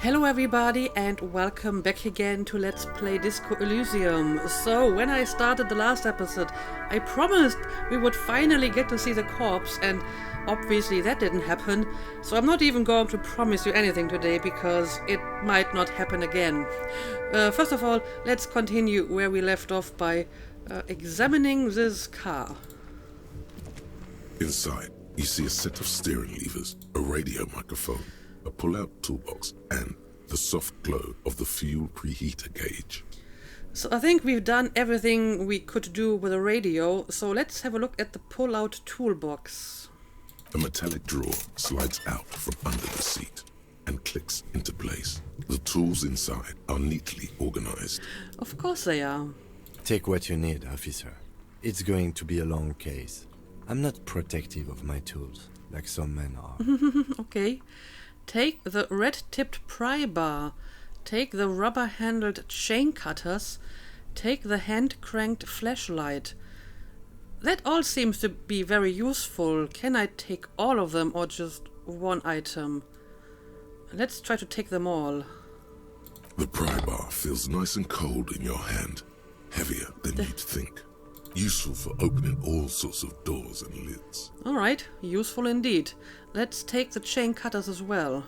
Hello everybody and welcome back again to Let's Play Disco Elysium. So, when I started the last episode, I promised we would finally get to see the corpse, and obviously that didn't happen. So I'm not even going to promise you anything today because it might not happen again. First of all, let's continue where we left off by examining this car. Inside, you see a set of steering levers, a radio microphone, a pull-out toolbox, and the soft glow of the fuel preheater gauge. So I think we've done everything we could do with a radio, so let's have a look at the pull-out toolbox. A metallic drawer slides out from under the seat and clicks into place. The tools inside are neatly organized. Of course they are. Take what you need, officer. It's going to be a long case. I'm not protective of my tools, like some men are. Okay. Take the red-tipped pry bar. Take the rubber-handled chain cutters. Take the hand-cranked flashlight. That all seems to be very useful. Can I take all of them or just one item? Let's try to take them all. The pry bar feels nice and cold in your hand, heavier than you'd think. Useful for opening all sorts of doors and lids. Alright, useful indeed. Let's take the chain cutters as well.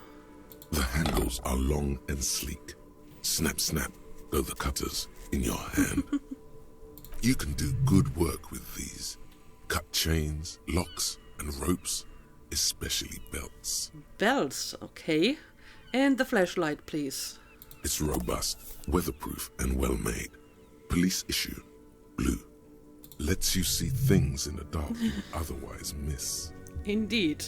The handles are long and sleek. Snap, snap, go the cutters in your hand. You can do good work with these. Cut chains, locks, and ropes, especially belts. Belts, okay. And the flashlight, please. It's robust, weatherproof, and well-made. Police issue, blue. Lets you see things in the dark you would otherwise miss. Indeed.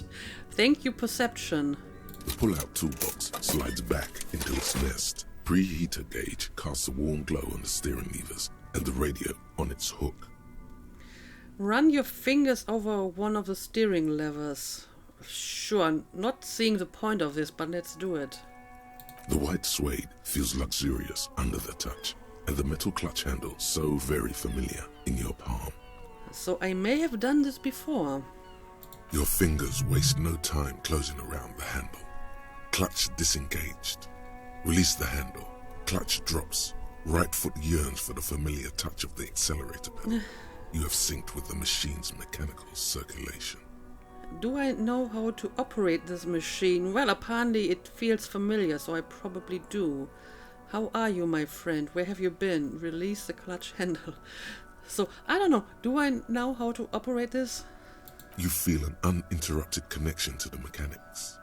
Thank you, perception. The pull-out toolbox slides back into its nest. Preheater gauge casts a warm glow on the steering levers and the radio on its hook. Run your fingers over one of the steering levers. Sure, not seeing the point of this, but let's do it. The white suede feels luxurious under the touch, and the metal clutch handle so very familiar in your palm. So I may have done this before. Your fingers waste no time closing around the handle. Clutch disengaged. Release the handle. Clutch drops. Right foot yearns for the familiar touch of the accelerator pedal. You have synced with the machine's mechanical circulation. Do I know how to operate this machine? Well, apparently it feels familiar, so I probably do. How are you, my friend? Where have you been? Release the clutch handle. So, I don't know. Do I know how to operate this? You feel an uninterrupted connection to the mechanics.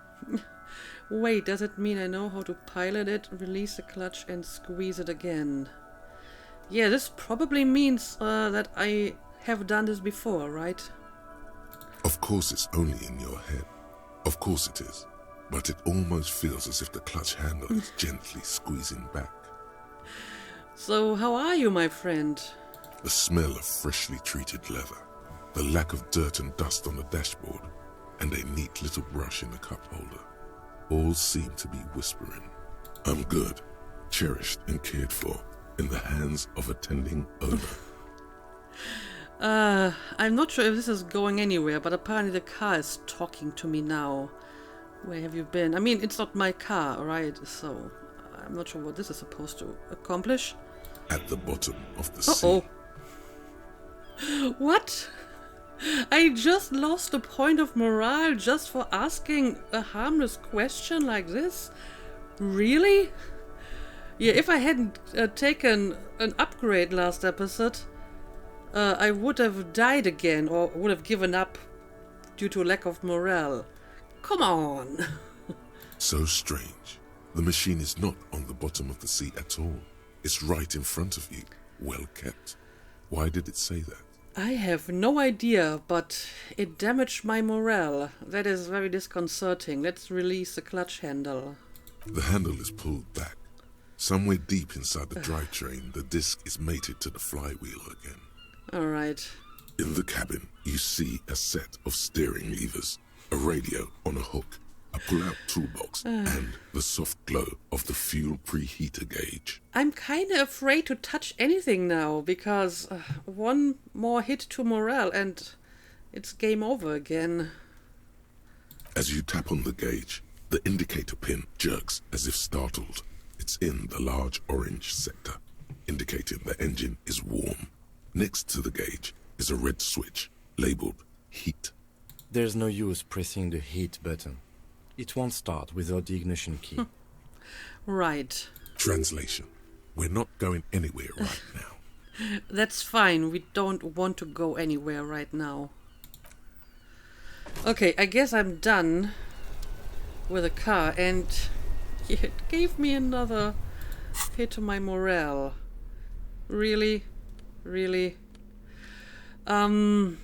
Wait, does it mean I know how to pilot it, release the clutch and squeeze it again? Yeah, this probably means that I have done this before, right? Of course it's only in your head. Of course it is. But it almost feels as if the clutch handle is gently squeezing back. So, how are you, my friend? The smell of freshly treated leather, the lack of dirt and dust on the dashboard, and a neat little brush in the cup holder, all seem to be whispering, I'm good, cherished and cared for, in the hands of a tending owner. I'm not sure if this is going anywhere, but apparently the car is talking to me now. Where have you been? I mean, it's not my car, right? So, I'm not sure what this is supposed to accomplish. At the bottom of the Uh-oh. sea. What? I just lost a point of morale just for asking a harmless question like this? Really? Yeah, if I hadn't taken an upgrade last episode, I would have died again or would have given up due to lack of morale. Come on. So strange. The machine is not on the bottom of the sea at all. It's right in front of you, well kept. Why did it say that? I have no idea, but it damaged my morale. That is very disconcerting. Let's release the clutch handle. The handle is pulled back. Somewhere deep inside the drivetrain, the disc is mated to the flywheel again. Alright. In the cabin, you see a set of steering levers, a radio on a hook, a pull-out toolbox, and the soft glow of the fuel preheater gauge. I'm kinda afraid to touch anything now, because one more hit to morale and it's game over again. As you tap on the gauge, The indicator pin jerks as if startled. It's in the large orange sector, indicating the engine is warm. Next to the gauge is a red switch, labeled heat. There's no use pressing the heat button. It won't start without the ignition key. Right. Translation. We're not going anywhere right now. That's fine. We don't want to go anywhere right now. Okay, I guess I'm done with the car, and it gave me another hit to my morale. Really? Really? Anyway,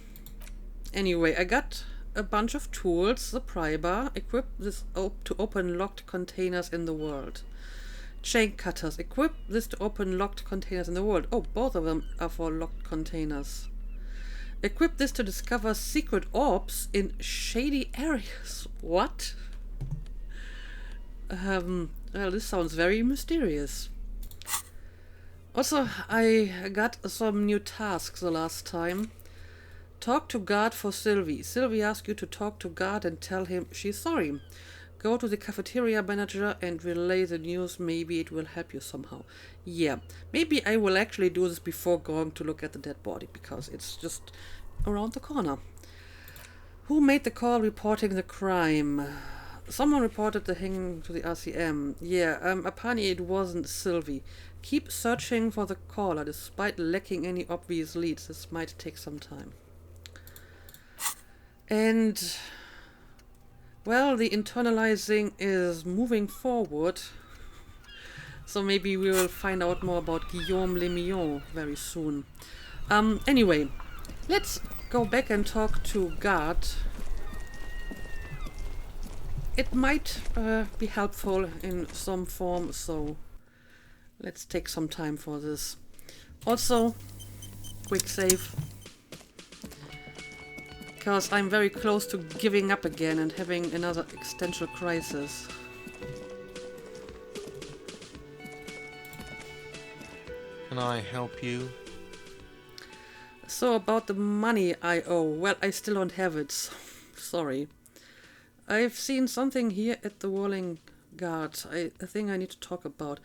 I got a bunch of tools, the pry bar, equip this to open locked containers in the world. Chain cutters, equip this to open locked containers in the world. Oh, both of them are for locked containers. Equip this to discover secret orbs in shady areas. What? Well, this sounds very mysterious. Also, I got some new tasks the last time. Talk to guard for Sylvie. Sylvie asks you to talk to guard and tell him she's sorry. Go to the cafeteria manager and relay the news. Maybe it will help you somehow. Yeah, maybe I will actually do this before going to look at the dead body, because it's just around the corner. Who made the call reporting the crime? Someone reported the hanging to the RCM. Yeah, apparently it wasn't Sylvie. Keep searching for the caller, despite lacking any obvious leads. This might take some time. And, well, the internalizing is moving forward. So maybe we will find out more about Guillaume Lemillon very soon. Anyway, let's go back and talk to Guard. It might be helpful in some form, so let's take some time for this. Also, quick save. Because I'm very close to giving up again and having another existential crisis. Can I help you? So about the money I owe. Well, I still don't have it. So sorry. I've seen something here at the Whirling Guard. I think I need to talk about.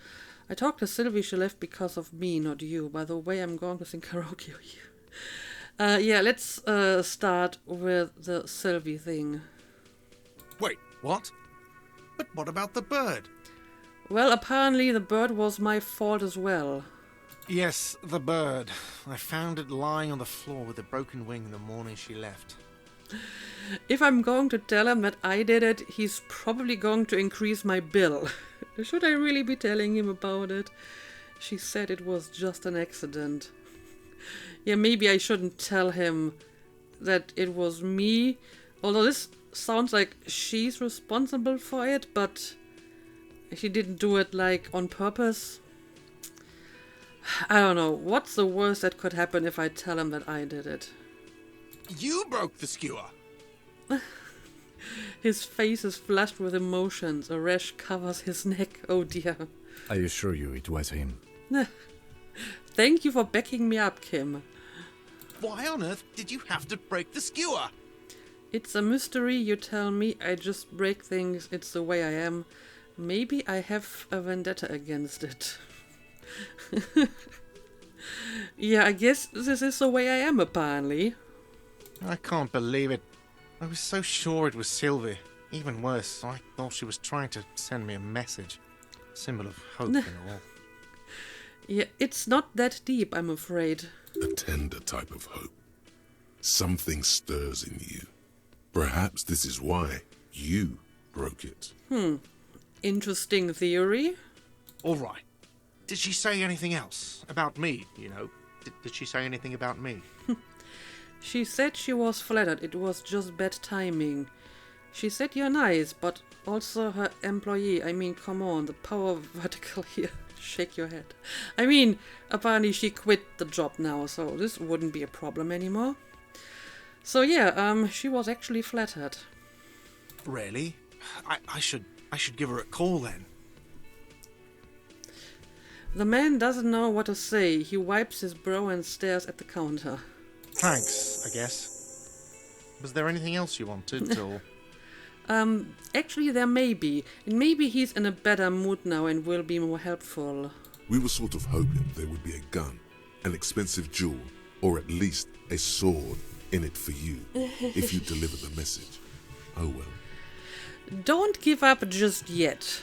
I talked to Sylvie. She left because of me, not you. By the way, I'm going to sing karaoke with you. Yeah, let's start with the Sylvie thing. Wait, what? But what about the bird? Well, apparently the bird was my fault as well. Yes, the bird. I found it lying on the floor with a broken wing the morning she left. If I'm going to tell him that I did it, he's probably going to increase my bill. Should I really be telling him about it? She said it was just an accident. Yeah, maybe I shouldn't tell him that it was me. Although this sounds like she's responsible for it, but she didn't do it, like, on purpose. I don't know. What's the worst that could happen if I tell him that I did it? You broke the skewer! His face is flushed with emotions. A rash covers his neck. Oh dear. I assure you it was him. Thank you for backing me up, Kim. Why on earth did you have to break the skewer? It's a mystery, you tell me. I just break things. It's the way I am. Maybe I have a vendetta against it. Yeah, I guess this is the way I am, apparently. I can't believe it. I was so sure it was Sylvie. Even worse, I thought she was trying to send me a message. Symbol of hope and all. Yeah, it's not that deep, I'm afraid. A tender type of hope. Something stirs in you. Perhaps this is why you broke it. Interesting theory. All right. Did she say anything else? About me, you know? Did she say anything about me? She said she was flattered. It was just bad timing. She said you're nice, but also her employee. I mean, come on, the power vertical here. Shake your head. I mean, apparently she quit the job now, so this wouldn't be a problem anymore. So yeah, she was actually flattered. Really? I should give her a call then. The man doesn't know what to say. He wipes his brow and stares at the counter. Thanks, I guess. Was there anything else you wanted, or...? Actually, there may be. And maybe he's in a better mood now and will be more helpful. We were sort of hoping there would be a gun, an expensive jewel, or at least a sword in it for you, if you deliver the message. Oh well. Don't give up just yet.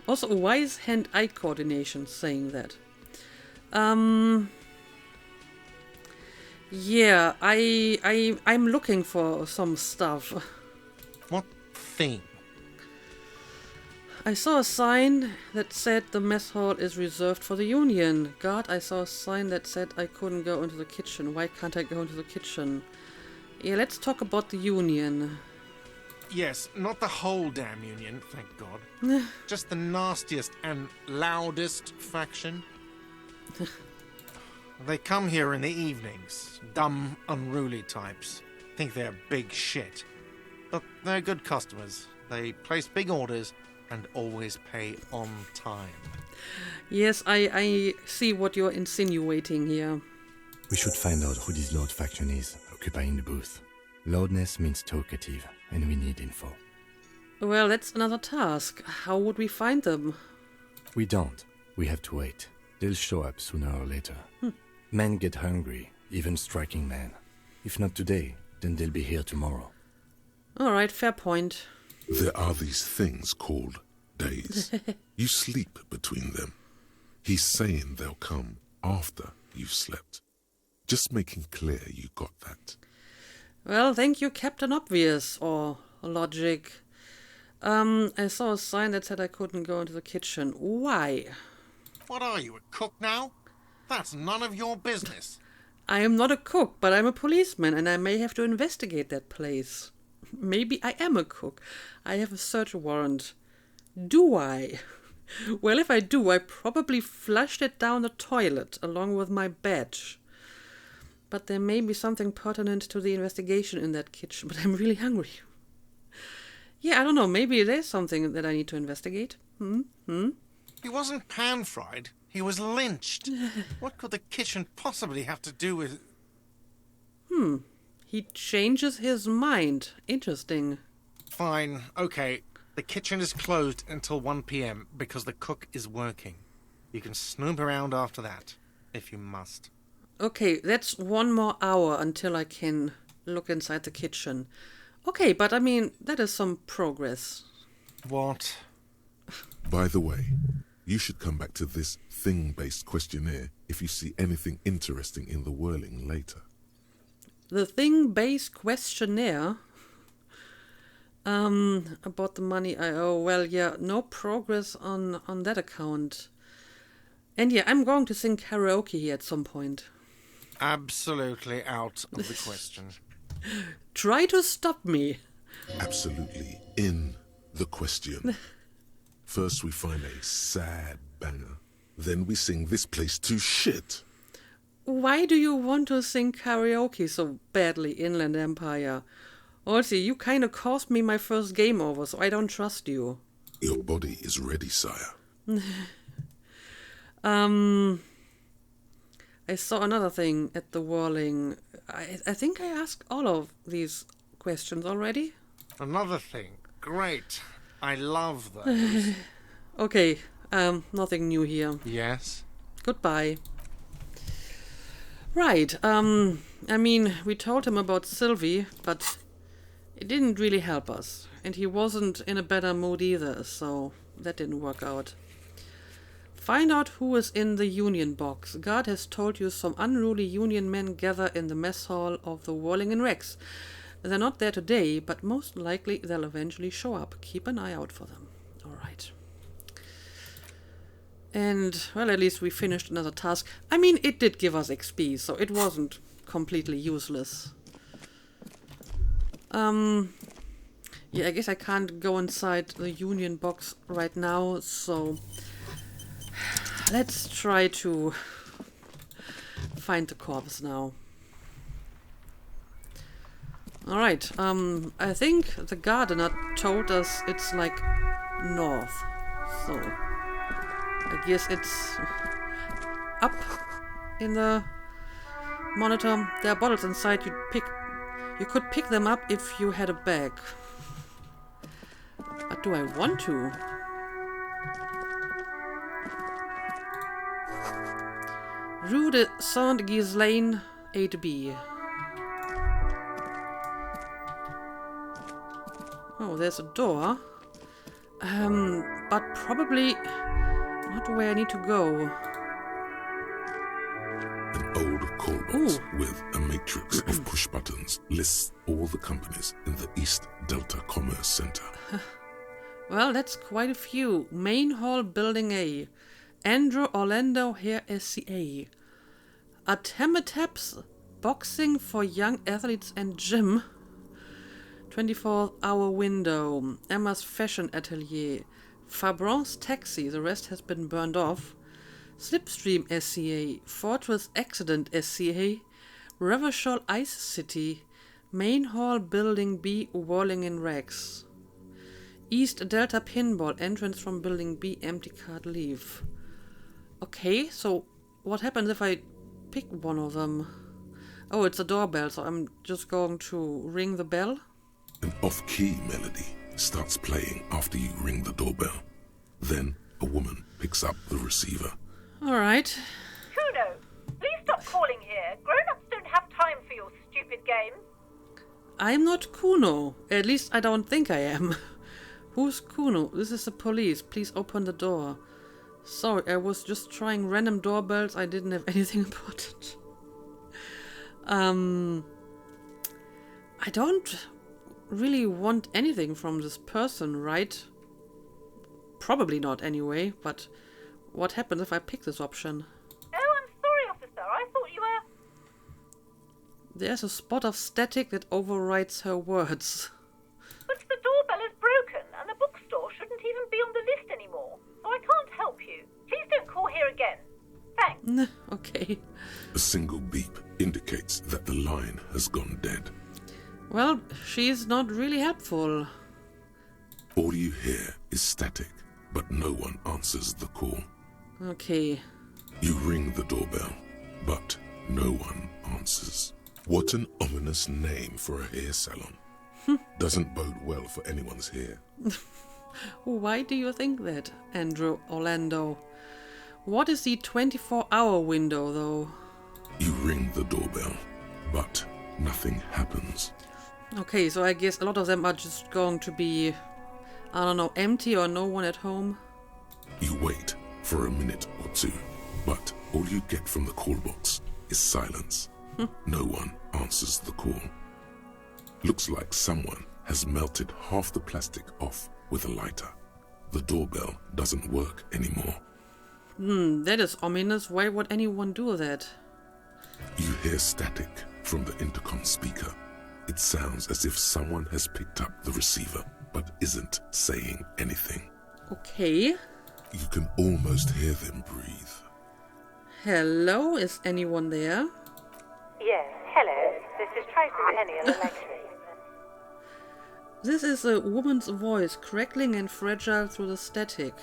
Also, why is hand-eye coordination saying that? Yeah, I'm looking for some stuff. What thing? I saw a sign that said the mess hall is reserved for the Union. God, I saw a sign that said I couldn't go into the kitchen. Why can't I go into the kitchen? Yeah, let's talk about the Union. Yes, not the whole damn Union, thank God. Just the nastiest and loudest faction. They come here in the evenings. Dumb, unruly types. Think they're big shit. But they're good customers. They place big orders and always pay on time. Yes, I see what you're insinuating here. We should find out who this Lord faction is, occupying the booth. Loudness means talkative, and we need info. Well, that's another task. How would we find them? We don't. We have to wait. They'll show up sooner or later. Men get hungry, even striking men. If not today, then they'll be here tomorrow. Alright, fair point. There are these things called days. You sleep between them. He's saying they'll come after you've slept. Just making clear you got that. Well, thank you, Captain Obvious, or Logic. I saw a sign that said I couldn't go into the kitchen. Why? What are you, a cook now? That's none of your business. I am not a cook, but I'm a policeman, and I may have to investigate that place. Maybe I am a cook. I have a search warrant. Do I? Well, if I do, I probably flushed it down the toilet, along with my badge. But there may be something pertinent to the investigation in that kitchen, but I'm really hungry. Yeah, I don't know, maybe there's something that I need to investigate. He wasn't pan-fried. He was lynched. What could the kitchen possibly have to do with... He changes his mind. Interesting. Fine, okay. The kitchen is closed until 1 p.m. because the cook is working. You can snoop around after that, if you must. Okay, that's 1 more hour until I can look inside the kitchen. Okay, but I mean, that is some progress. What? By the way, you should come back to this thing-based questionnaire if you see anything interesting in the whirling later. The thing-based questionnaire about the money I owe. Well, yeah, no progress on that account. And yeah, I'm going to sing karaoke here at some point. Absolutely out of the question. Try to stop me. Absolutely in the question. First we find a sad banger. Then we sing this place to shit. Why do you want to sing karaoke so badly, Inland Empire? Also, you kind of caused me my first game over, so I don't trust you. Your body is ready, sire. I saw another thing at the whirling. I think I asked all of these questions already. Another thing. Great. I love those. Okay, nothing new here. Yes? Goodbye. Right, I mean, we told him about Sylvie, but it didn't really help us. And he wasn't in a better mood either, so that didn't work out. Find out who is in the Union box. God has told you some unruly Union men gather in the mess hall of the Whirling in Rex. They're not there today, but most likely they'll eventually show up. Keep an eye out for them. Alright. And, well, at least we finished another task. I mean, it did give us XP, so it wasn't completely useless. Yeah, I guess I can't go inside the Union box right now, so let's try to find the corpse now. Alright, I think the gardener told us it's like north, so I guess it's up in the monitor. There are bottles inside. You could pick them up if you had a bag. But do I want to? Rue de Saint-Ghislain, 8B. Oh, there's a door. But probably not where I need to go. An old call box with a matrix of push buttons lists all the companies in the East Delta Commerce Center. Well, that's quite a few. Main Hall Building A. Andrew Orlando Hair SCA. Atemetaps Boxing for Young Athletes and Gym. 24-hour window. Emma's Fashion Atelier. Fabron's Taxi, the rest has been burned off. Slipstream SCA. Fortress Accident SCA. Revershall Ice City. Main Hall Building B, Whirling in Rags. East Delta Pinball, entrance from Building B, empty card leave. Okay, so what happens if I pick one of them? Oh, it's a doorbell, so I'm just going to ring the bell. An off-key melody starts playing after you ring the doorbell. Then a woman picks up the receiver. Alright. Kuno, please stop calling here. Grown-ups don't have time for your stupid games. I'm not Cuno. At least I don't think I am. Who's Cuno? This is the police. Please open the door. Sorry, I was just trying random doorbells. I didn't have anything important. I don't really want anything from this person, right? Probably not anyway, but what happens if I pick this option? Oh, I'm sorry, officer. I thought you were... There's a spot of static that overrides her words. But the doorbell is broken, and the bookstore shouldn't even be on the list anymore. So I can't help you. Please don't call here again. Thanks. Okay. A single beep indicates that the line has gone dead. Well, she's not really helpful. All you hear is static, but no one answers the call. Okay. You ring the doorbell, but no one answers. What an ominous name for a hair salon. Doesn't bode well for anyone's hair. Why do you think that, Andrew Orlando? What is the 24-hour window, though? You ring the doorbell, but nothing happens. Okay, so I guess a lot of them are just going to be, I don't know, empty or no one at home. You wait for a minute or two, but all you get from the call box is silence. No one answers the call. Looks like someone has melted half the plastic off with a lighter. The doorbell doesn't work anymore. That is ominous. Why would anyone do that? You hear static from the intercom speaker. It sounds as if someone has picked up the receiver, but isn't saying anything. Okay. You can almost hear them breathe. Hello, is anyone there? Yes, hello. This is Tricentennial Electric. This is a woman's voice, crackling and fragile through the static.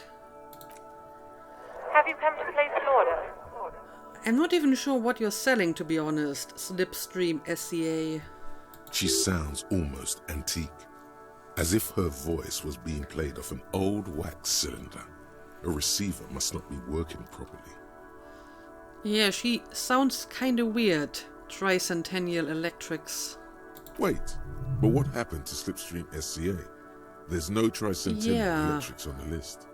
Have you come to place an order? I'm not even sure what you're selling, to be honest. Slipstream SCA. She sounds almost antique, as if her voice was being played off an old wax cylinder. A receiver must not be working properly. Yeah, she sounds kinda weird. Tricentennial Electrics. Wait, but what happened to Slipstream SCA? There's no Tricentennial Electrics on the list.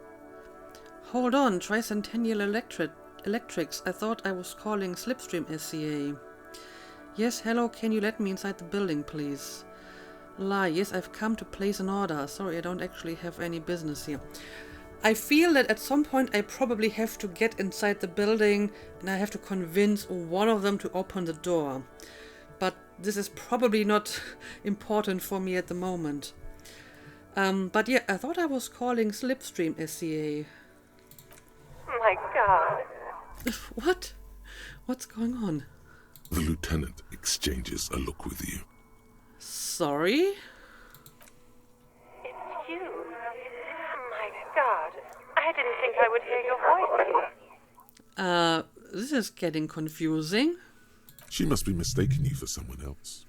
Hold on, Tricentennial Electrics. I thought I was calling Slipstream SCA. Yes, hello, can you let me inside the building, please? Yes, I've come to place an order. Sorry, I don't actually have any business here. I feel that at some point I probably have to get inside the building and I have to convince one of them to open the door. But this is probably not important for me at the moment. But yeah, I thought I was calling Slipstream SCA. My God. What? What's going on? The lieutenant exchanges a look with you. Sorry? It's you. My God. I didn't think I would hear your voice here. This is getting confusing. She must be mistaking you for someone else.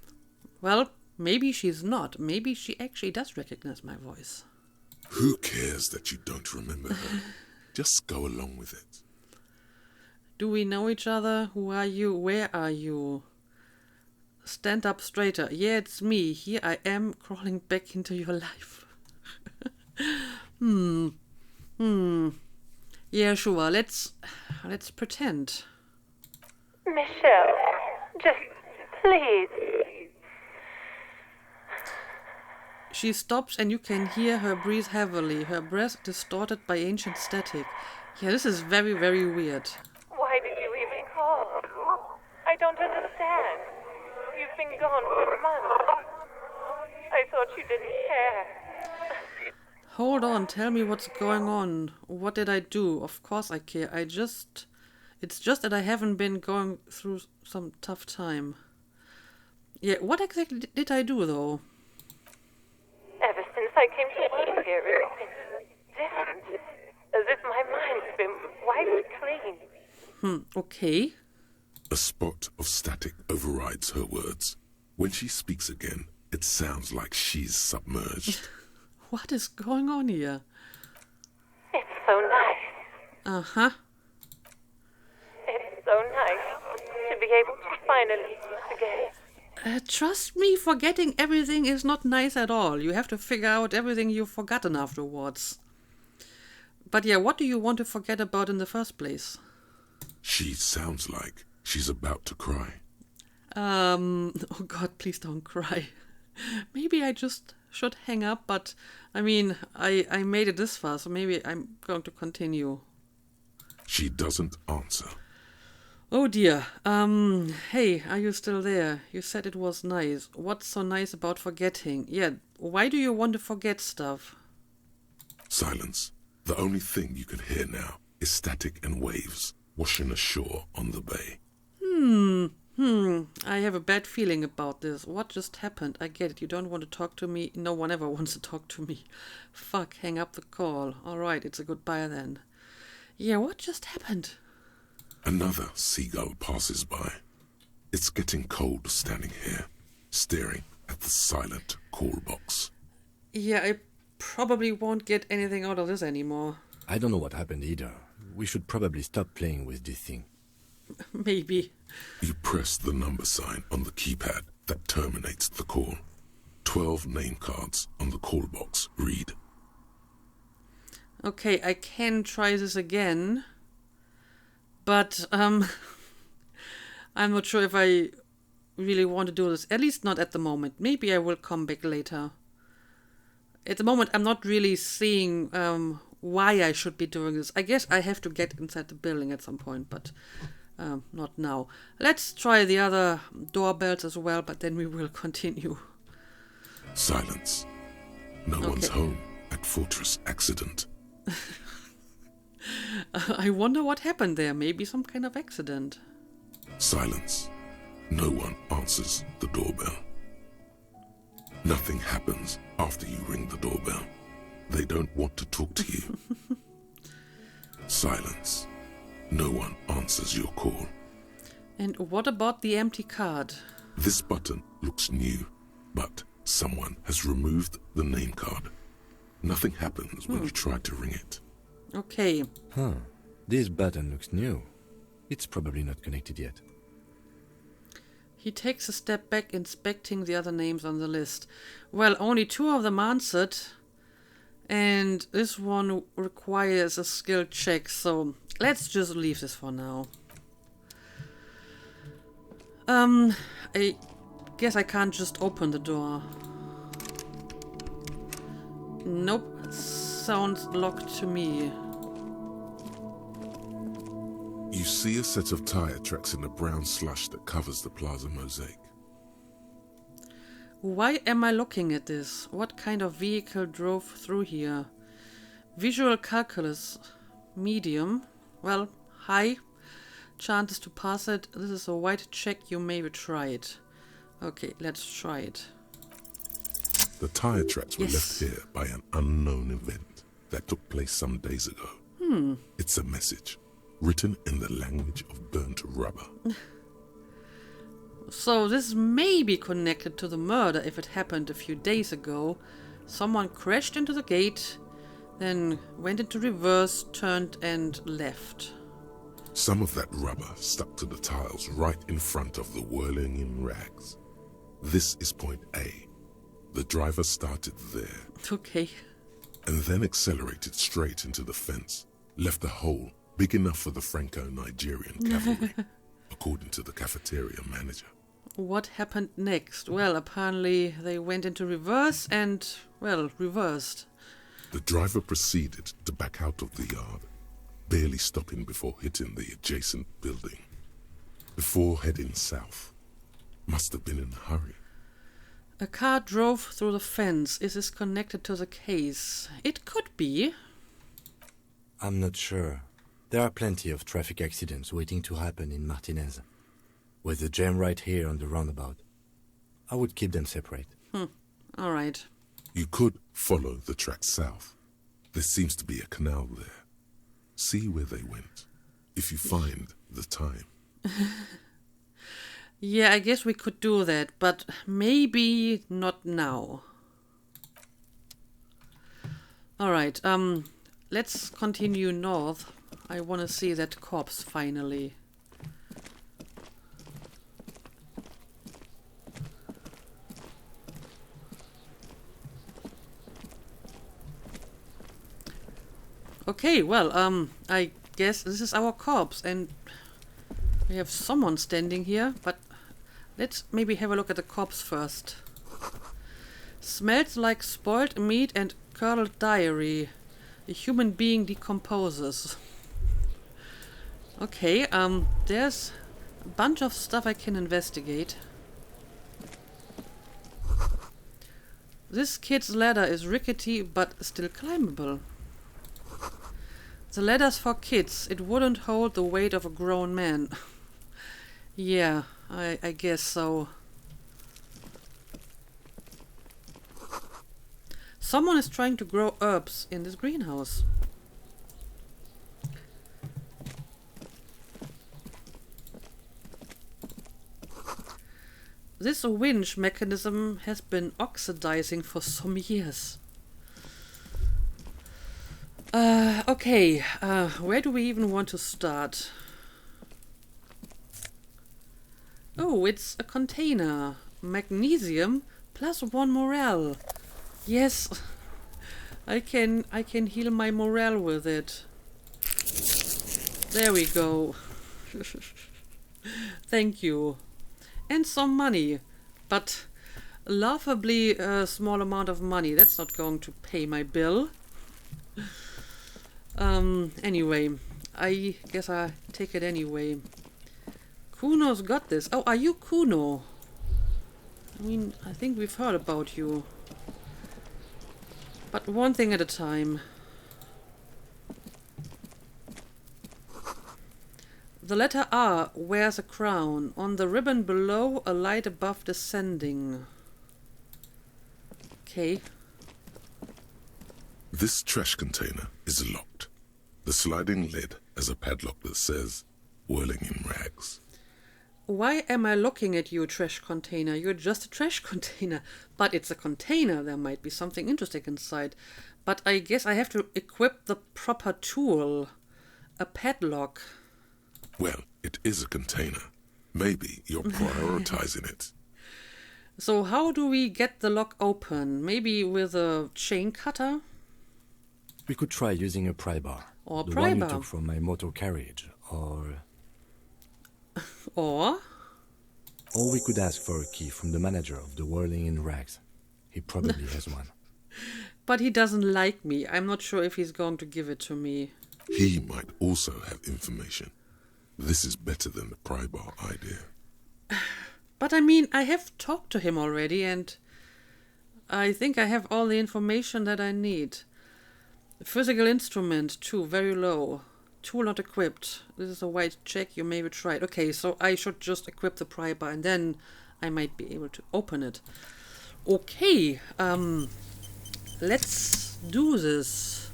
Well, maybe she's not. Maybe she actually does recognize my voice. Who cares that you don't remember her? Just go along with it. Do we know each other? Who are you? Where are you? Stand up straighter. Yeah, it's me. Here I am, crawling back into your life. Yeah, sure. Let's pretend. Michelle, just please. She stops and you can hear her breathe heavily, her breath distorted by ancient static. Yeah, this is very, very weird. Why did you even call? I don't understand. You've been gone for months. I thought you didn't care. Hold on, tell me what's going on. What did I do? Of course I care. It's just that I haven't been going through some tough time. Yeah, what exactly did I do though? Ever since I came to work here, it's been different. As if my mind's been wiped clean. Okay. A spot of static overrides her words. When she speaks again, it sounds like she's submerged. What is going on here? It's so nice. Uh-huh. It's so nice to be able to finally meet again. Trust me, forgetting everything is not nice at all. You have to figure out everything you've forgotten afterwards. But yeah, what do you want to forget about in the first place? She sounds like she's about to cry. Oh God, please don't cry. Maybe I just should hang up, but I mean, I made it this far, so maybe I'm going to continue. She doesn't answer. Oh dear. Hey, are you still there? You said it was nice. What's so nice about forgetting? Yeah, why do you want to forget stuff? Silence. The only thing you can hear now is static and waves washing ashore on the bay. I have a bad feeling about this. What just happened? I get it. You don't want to talk to me. No one ever wants to talk to me. Fuck, hang up the call. Alright, it's a goodbye then. Yeah, what just happened? Another seagull passes by. It's getting cold standing here, staring at the silent call box. Yeah, I probably won't get anything out of this anymore. I don't know what happened either. We should probably stop playing with this thing. Maybe. You press the number sign on the keypad that terminates the call. 12 name cards on the call box read. Okay, I can try this again. But, I'm not sure if I really want to do this. At least not at the moment. Maybe I will come back later. At the moment, I'm not really seeing why I should be doing this. I guess I have to get inside the building at some point, but not now. Let's try the other doorbells as well, but then we will continue. Silence. No one's home at Fortress Accident. I wonder what happened there. Maybe some kind of accident. Silence. No one answers the doorbell. Nothing happens after you ring the doorbell. They don't want to talk to you. Silence. No one answers your call. And what about the empty card? This button looks new, but someone has removed the name card. Nothing happens when you try to ring it. Okay. Huh. This button looks new. It's probably not connected yet. He takes a step back, inspecting the other names on the list. Well, only 2 of them answered. And this one requires a skill check, so let's just leave this for now. I guess I can't just open the door. Nope. Sounds locked to me. You see a set of tire tracks in the brown slush that covers the plaza mosaic. Why am I looking at this? What kind of vehicle drove through here? Visual calculus. Medium. Well, high. Chances to pass it. This is a white check. You may try it. Okay, let's try it. The tire tracks were left here by an unknown event that took place some days ago. It's a message written in the language of burnt rubber. So this may be connected to the murder if it happened a few days ago. Someone crashed into the gate, Then went into reverse, turned and left. Some of that rubber stuck to the tiles right in front of the whirling in rags. This is point A. The driver started there. Okay. And then accelerated straight into the fence, left a hole big enough for the Franco-Nigerian cavalry, according to the cafeteria manager. What happened next? Well, apparently they went into reverse and, well, reversed. The driver proceeded to back out of the yard, barely stopping before hitting the adjacent building. Before heading south. Must have been in a hurry. A car drove through the fence. Is this connected to the case? It could be. I'm not sure. There are plenty of traffic accidents waiting to happen in Martinez. With a jam right here on the roundabout. I would keep them separate. All right. You could follow the track south. There seems to be a canal there. See where they went, if you find the time. Yeah, I guess we could do that, but maybe not now. All right, let's continue north. I want to see that corpse finally. Okay, well, I guess this is our corpse, and we have someone standing here, but let's maybe have a look at the corpse first. Smells like spoiled meat and curdled dairy. A human being decomposes. Okay, there's a bunch of stuff I can investigate. This kid's ladder is rickety but still climbable. The ladder's for kids. It wouldn't hold the weight of a grown man. Yeah, I guess so. Someone is trying to grow herbs in this greenhouse. This winch mechanism has been oxidizing for some years. Okay, where do we even want to start? Oh, it's a container. Magnesium plus 1 morale. Yes, I can heal my morale with it. There we go. Thank you. And some money, but a laughably small amount of money. That's not going to pay my bill. Anyway, I guess I take it anyway. Kuno's got this. Oh, are you Kuno? I mean, I think we've heard about you. But one thing at a time. The letter R wears a crown. On the ribbon below, a light above descending. Okay. This trash container is locked. The sliding lid has a padlock that says, whirling in rags. Why am I looking at you, trash container? You're just a trash container. But it's a container. There might be something interesting inside. But I guess I have to equip the proper tool. A padlock. Well, it is a container. Maybe you're prioritizing it. So how do we get the lock open? Maybe with a chain cutter? We could try using a pry bar. Or the pry one bar. you took from my motor carriage. Or we could ask for a key from the manager of the Whirling in Rags. He probably has one. But he doesn't like me. I'm not sure if he's going to give it to me. He might also have information. This is better than the pry bar idea. But I mean, I have talked to him already, and I think I have all the information that I need. Physical instrument, 2, very low. Tool not equipped. This is a white check, you may be tried. Okay, so I should just equip the pry bar, and then I might be able to open it. Okay, let's do this.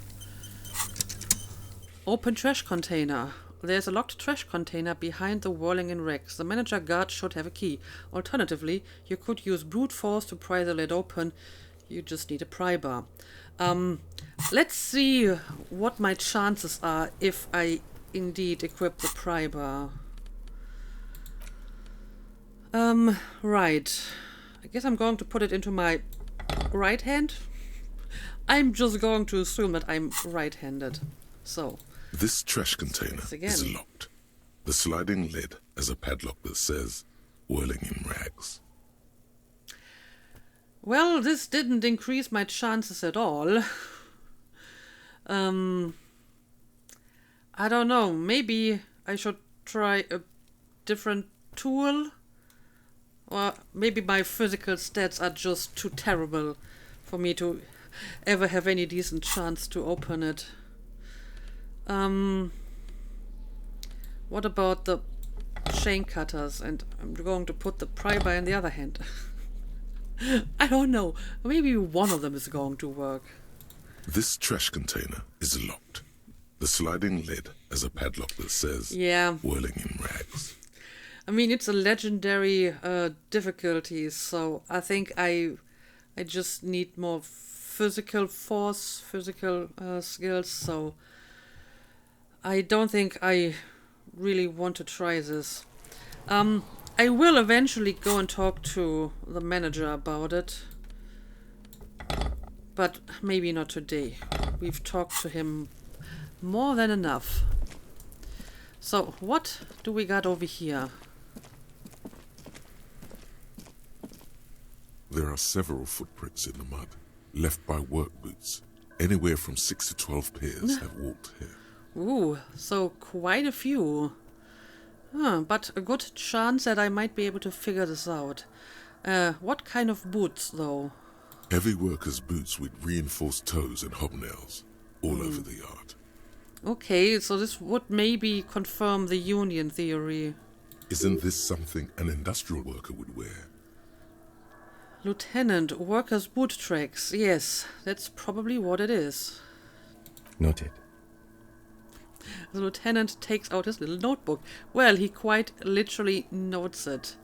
Open trash container. There's a locked trash container behind the whirling in rags. The manager guard should have a key. Alternatively, you could use brute force to pry the lid open. You just need a pry bar. Let's see what my chances are if I indeed equip the pry bar. Right. I guess I'm going to put it into my right hand. I'm just going to assume that I'm right-handed. So. This trash container is again. locked. The sliding lid has a padlock that says, whirling in rags. Well, this didn't increase my chances at all. I don't know. Maybe I should try a different tool? Or maybe my physical stats are just too terrible for me to ever have any decent chance to open it. What about the chain cutters? And I'm going to put the pry bar in the other hand. I don't know. Maybe one of them is going to work. This trash container is locked. The sliding lid has a padlock that says, whirling in rags. I mean, it's a legendary difficulty, so I think I just need more physical force, physical skills, so I don't think I really want to try this. I will eventually go and talk to the manager about it, but maybe not today. We've talked to him more than enough. So, what do we got over here? There are several footprints in the mud, left by work boots. Anywhere from 6 to 12 pairs have walked here. Ooh, so quite a few. But a good chance that I might be able to figure this out. What kind of boots, though? Heavy workers' boots with reinforced toes and hobnails, all over the yard. Okay, so this would maybe confirm the union theory. Isn't this something an industrial worker would wear? Lieutenant, workers' boot tracks. Yes, that's probably what it is. Noted. The lieutenant takes out his little notebook. Well, he quite literally notes it.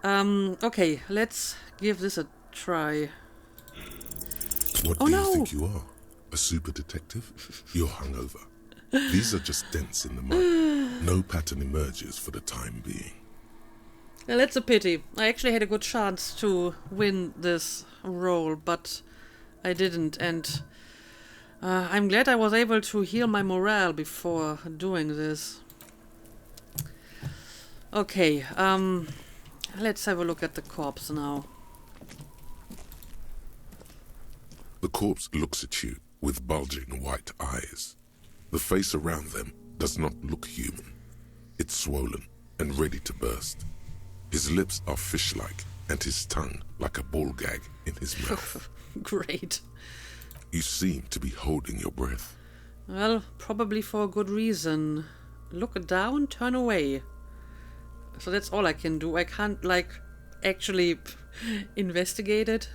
Okay, let's give this a try. What do you think you are? A super detective? You're hungover. These are just dents in the mud. No pattern emerges for the time being. Well, that's a pity. I actually had a good chance to win this role, but I didn't, and I'm glad I was able to heal my morale before doing this. Okay, let's have a look at the corpse now. The corpse looks at you with bulging white eyes. The face around them does not look human. It's swollen and ready to burst. His lips are fish-like, and his tongue like a ball gag in his mouth. Great. You seem to be holding your breath. Well, probably for a good reason. Look down, turn away. So that's all I can do. I can't, actually investigate it.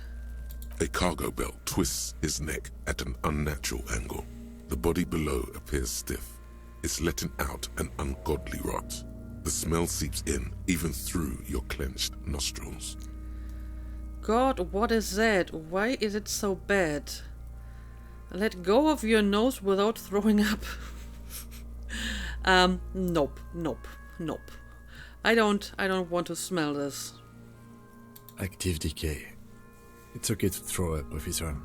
A cargo belt twists his neck at an unnatural angle. The body below appears stiff. It's letting out an ungodly rot. The smell seeps in, even through your clenched nostrils. God, what is that? Why is it so bad? Let go of your nose without throwing up. Nope. I don't want to smell this. Active decay. It's okay to throw up, officer.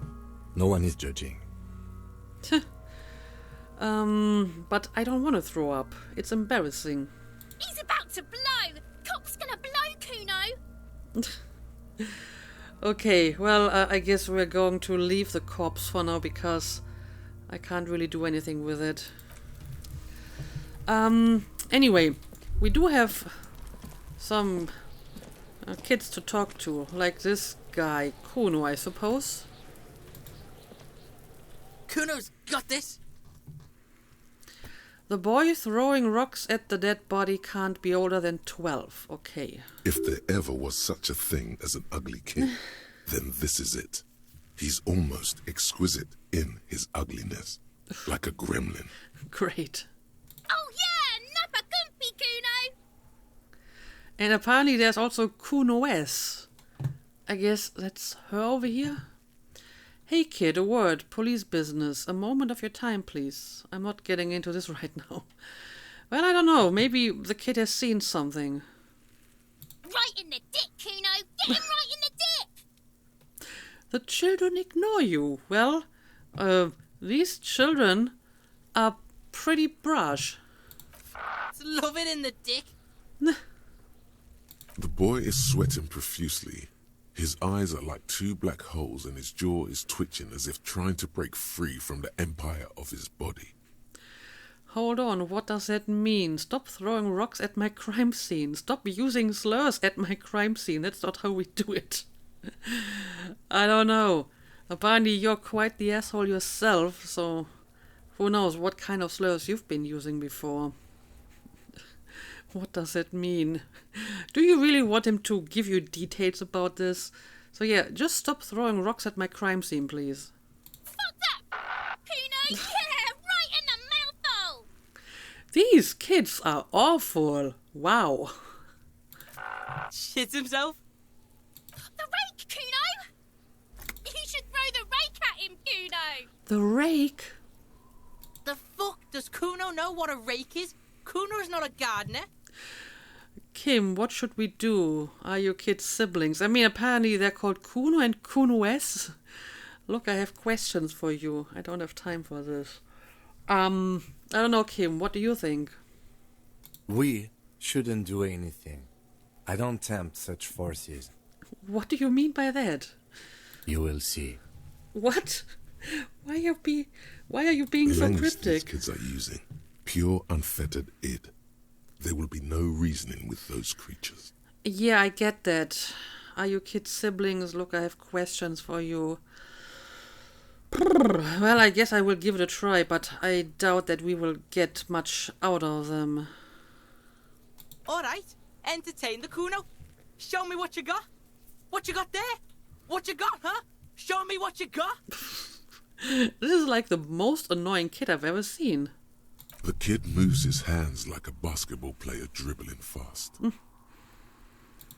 No one is judging. But I don't want to throw up. It's embarrassing. He's about to blow! Cop's gonna blow, Cuno! Okay, well, I guess we're going to leave the corpse for now because I can't really do anything with it. Anyway, we do have some kids to talk to, like this guy, Cuno, I suppose. Kuno's got this! The boy throwing rocks at the dead body can't be older than 12. Okay. If there ever was such a thing as an ugly kid, then this is it. He's almost exquisite in his ugliness, like a gremlin. Great. Oh yeah, Nappa Gumpy, Cuno! And apparently there's also Cunoesse. I guess that's her over here. Hey kid, a word. Police business. A moment of your time, please. I'm not getting into this right now. Well, I don't know. Maybe the kid has seen something. Right in the dick, Kuno! Get him right in the dick! The children ignore you. Well, these children are pretty brash. Love it in the dick. The boy is sweating profusely. His eyes are like two black holes and his jaw is twitching as if trying to break free from the empire of his body. Hold on, what does that mean? Stop throwing rocks at my crime scene. Stop using slurs at my crime scene. That's not how we do it. I don't know. Apparently you're quite the asshole yourself, so who knows what kind of slurs you've been using before. What does that mean? Do you really want him to give you details about this? So yeah, just stop throwing rocks at my crime scene, please. Fuck that! Kuno, yeah! Right in the mouthful! These kids are awful. Wow. Shits himself. The rake, Kuno! You should throw the rake at him, Kuno! The rake? The fuck? Does Kuno know what a rake is? Kuno's not a gardener. Kim, what should we do? Are your kids siblings? I mean, apparently they're called Cuno and Cunoesse. Look, I have questions for you. I don't have time for this. I don't know, Kim, what do you think? We shouldn't do anything. I don't tempt such forces. What do you mean by that? You will see. What? Why are you being The so language these cryptic? kids are using, pure unfettered id. There will be no reasoning with those creatures. Yeah, I get that. Are you kids siblings? Look, I have questions for you. Well, I guess I will give it a try, but I doubt that we will get much out of them. Alright, entertain the Kuno. Show me what you got. What you got there? What you got, huh? Show me what you got. This is like the most annoying kid I've ever seen. The kid moves his hands like a basketball player dribbling fast.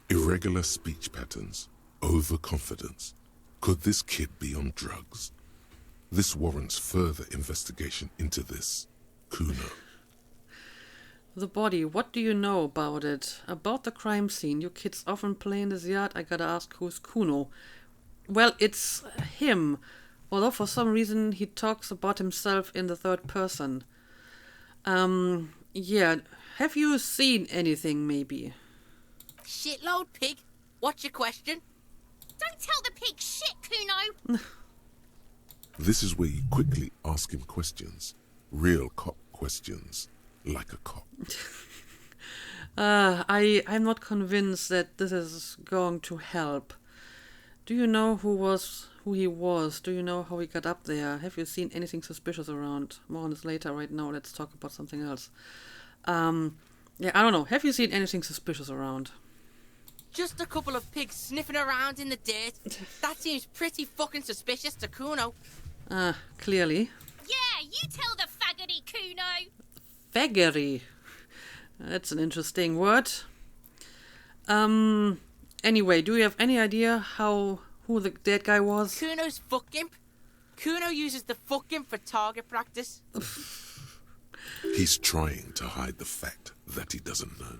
Irregular speech patterns, overconfidence. Could this kid be on drugs? This warrants further investigation into this. Kuno. The body, what do you know about it? About the crime scene, you kids often play in this yard, I gotta ask who's Kuno. Well, it's him, although for some reason he talks about himself in the third person. Yeah, have you seen anything, maybe? Shitload pig. What's your question? Don't tell the pig shit, Kuno! This is where you quickly ask him questions. Real cop questions. Like a cop. I'm not convinced that this is going to help. Do you know who he was? Do you know how he got up there? Have you seen anything suspicious around? More on this later. Right now, let's talk about something else. Yeah, I don't know. Have you seen anything suspicious around? Just a couple of pigs sniffing around in the dirt. That seems pretty fucking suspicious to Kuno. Clearly. Yeah, you tell the faggoty, Kuno! Faggery. That's an interesting word. Anyway, do you have any idea who the dead guy was? Kuno's fuck imp. Kuno uses the fuck imp for target practice. He's trying to hide the fact that he doesn't know.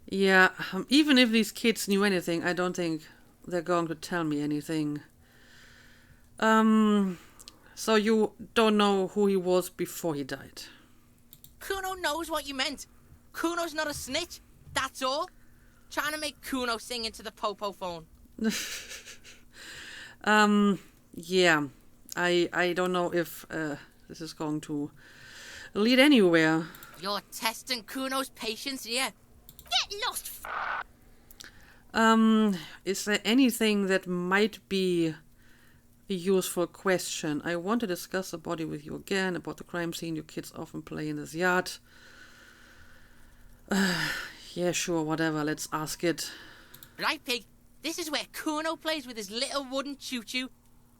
Yeah, even if these kids knew anything, I don't think they're going to tell me anything. So you don't know who he was before he died? Kuno knows what you meant. Kuno's not a snitch. That's all. Trying to make Kuno sing into the popo phone. Yeah. I don't know if this is going to lead anywhere. You're testing Kuno's patience here. Get lost, Is there anything that might be a useful question? I want to discuss the body with you again, about the crime scene. You kids often play in this yard. Yeah, sure, whatever. Let's ask it. Right, pig. This is where Kuno plays with his little wooden choo-choo.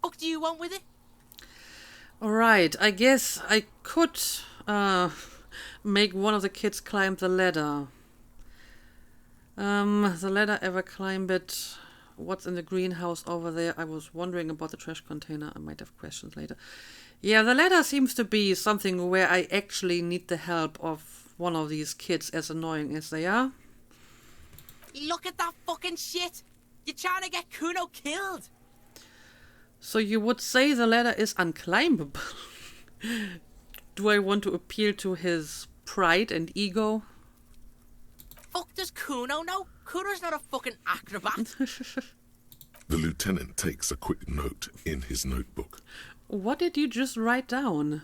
What do you want with it? Alright, I guess I could make one of the kids climb the ladder. The ladder ever climb it? what's in the greenhouse over there? I was wondering about the trash container. I might have questions later. Yeah, the letter seems to be something where I actually need the help of one of these kids, as annoying as they are. Look at that fucking shit! You're trying to get Kuno killed! So you would say the ladder is unclimbable? Do I want to appeal to his pride and ego? Fuck does Cuno know? Kuno's not a fucking acrobat. The lieutenant takes a quick note in his notebook. What did you just write down?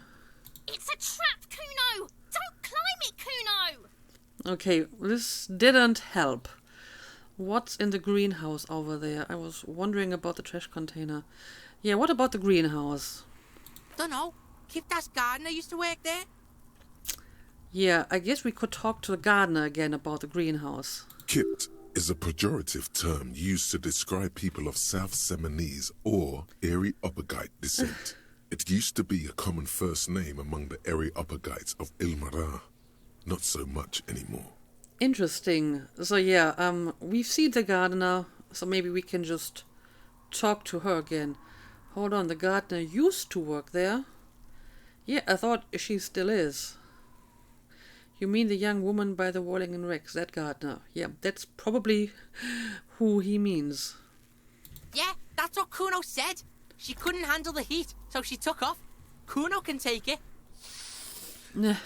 It's a trap, Cuno! Don't climb it, Cuno! Okay, this didn't help. What's in the greenhouse over there? I was wondering about the trash container. Yeah, what about the greenhouse? Dunno. Kipta's gardener used to work there. Yeah, I guess we could talk to the gardener again about the greenhouse. Kit is a pejorative term used to describe people of South Seminese or Areopagite descent. It used to be a common first name among the Areopagites of Ilmara. Not so much anymore. Interesting. So yeah, we've seen the gardener, so maybe we can just talk to her again. Hold on, the gardener used to work there. Yeah, I thought she still is. You mean the young woman by the Walling and Rex, that gardener? Yeah, that's probably who he means. Yeah, that's what Kuno said. She couldn't handle the heat, so she took off. Kuno can take it.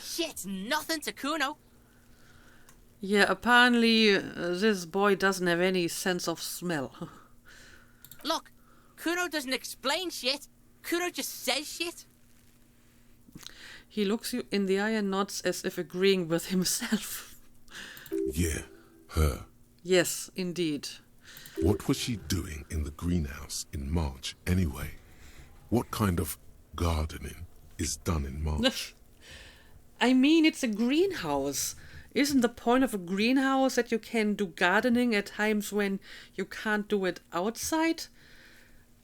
Shit's nothing to Kuno. Yeah, apparently this boy doesn't have any sense of smell. Look, Kuno doesn't explain shit. Kuno just says shit. He looks you in the eye and nods as if agreeing with himself. Yeah, her. Yes, indeed. What was she doing in the greenhouse in March anyway? What kind of gardening is done in March? I mean, it's a greenhouse. Isn't the point of a greenhouse that you can do gardening at times when you can't do it outside?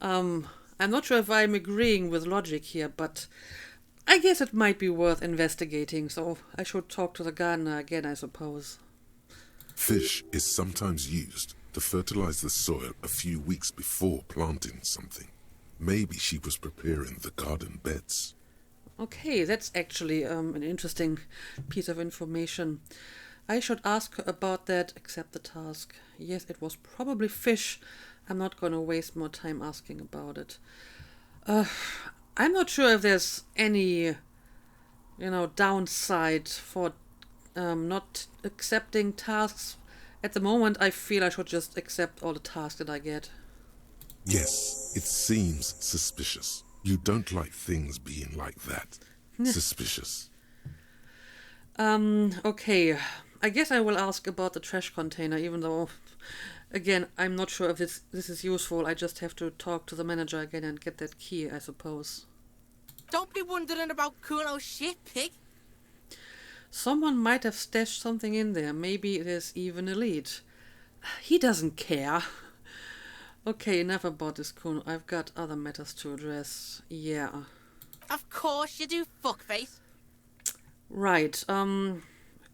I'm not sure if I'm agreeing with logic here, but I guess it might be worth investigating, so I should talk to the gardener again, I suppose. Fish is sometimes used to fertilize the soil a few weeks before planting something. Maybe she was preparing the garden beds. Okay, that's actually an interesting piece of information. I should ask her about that, accept the task. Yes, it was probably fish. I'm not going to waste more time asking about it. I'm not sure if there's any, downside for not accepting tasks. At the moment, I feel I should just accept all the tasks that I get. Yes, it seems suspicious. You don't like things being like that. Suspicious. Okay. I guess I will ask about the trash container, even though, again, I'm not sure if this is useful. I just have to talk to the manager again and get that key, I suppose. Don't be wondering about Kuno's shit, pig. Someone might have stashed something in there. Maybe there's even a lead. He doesn't care. Okay, enough about this, Kuno. I've got other matters to address. Yeah. Of course you do, fuckface. Right.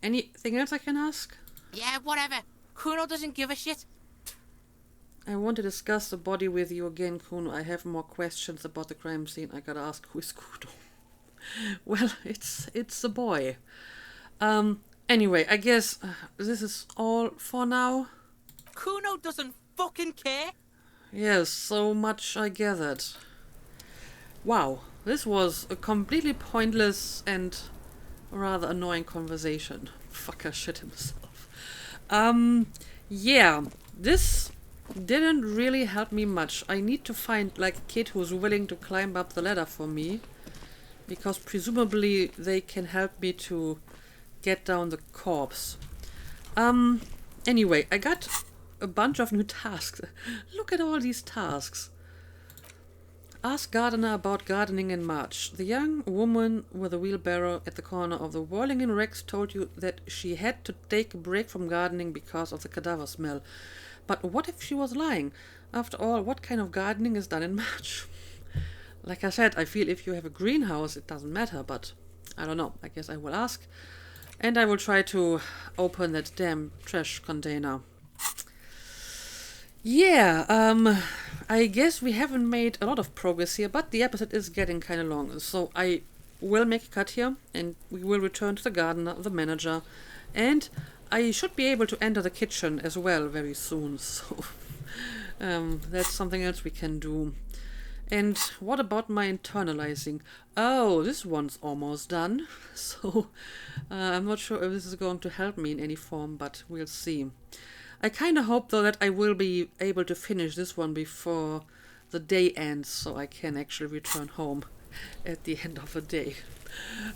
Anything else I can ask? Yeah, whatever. Kuno doesn't give a shit. I want to discuss the body with you again, Kuno. I have more questions about the crime scene. I gotta ask, who is Kuno? Well, it's a boy. Anyway, I guess this is all for now. Kuno doesn't fucking care. Yes, so much I gathered. Wow, this was a completely pointless and rather annoying conversation. Fucker shit himself. Yeah, this didn't really help me much. I need to find like a kid who's willing to climb up the ladder for me, because presumably they can help me to get down the corpse. Anyway, I got a bunch of new tasks. Look at all these tasks. Ask gardener about gardening in March. The young woman with a wheelbarrow at the corner of the Whirling in Rex told you that she had to take a break from gardening because of the cadaver smell. But what if she was lying? After all, what kind of gardening is done in March? Like I said, I feel if you have a greenhouse, it doesn't matter, but I don't know. I guess I will ask. And I will try to open that damn trash container. Yeah, I guess we haven't made a lot of progress here, but the episode is getting kind of long. So I will make a cut here, and we will return to the gardener, the manager, and I should be able to enter the kitchen as well very soon. So that's something else we can do. And what about my internalizing? Oh, this one's almost done. So I'm not sure if this is going to help me in any form, but we'll see. I kind of hope, though, that I will be able to finish this one before the day ends, so I can actually return home at the end of the day.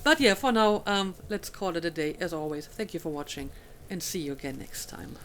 But yeah, for now, let's call it a day. As always, thank you for watching, and see you again next time.